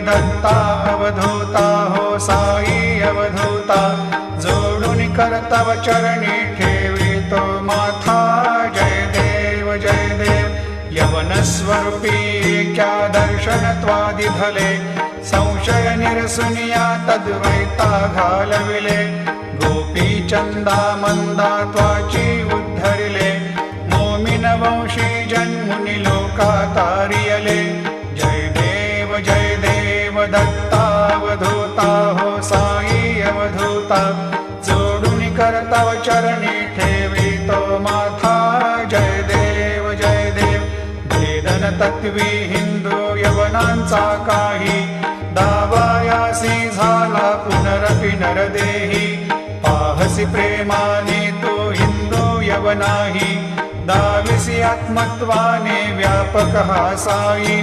दत्ता अवधूता हो साई अवधूता जोडून करतव चरणी ठेवितो माथा जय देव जय देव यवन स्वरूपी क्या दर्शन त्वादिधले संशय निरसुनिया तद्वैता घालविले गोपी चंदा मंदा त्वाची उद्धरिले मोमिन वंशी जन्मुनी लोका तारियले जय देव दत्तावधूता हो साई अवधूता जोडून करतव चरणी ठेवितो माथा जय देव भेदन तत्वी हिंदू यवनांचा काही दावायासी झाला पुनरपि नरदेही पाहसी प्रेमाने तो हिंदू यवनाही दाविसी आत्मत्वाने व्यापक हा साई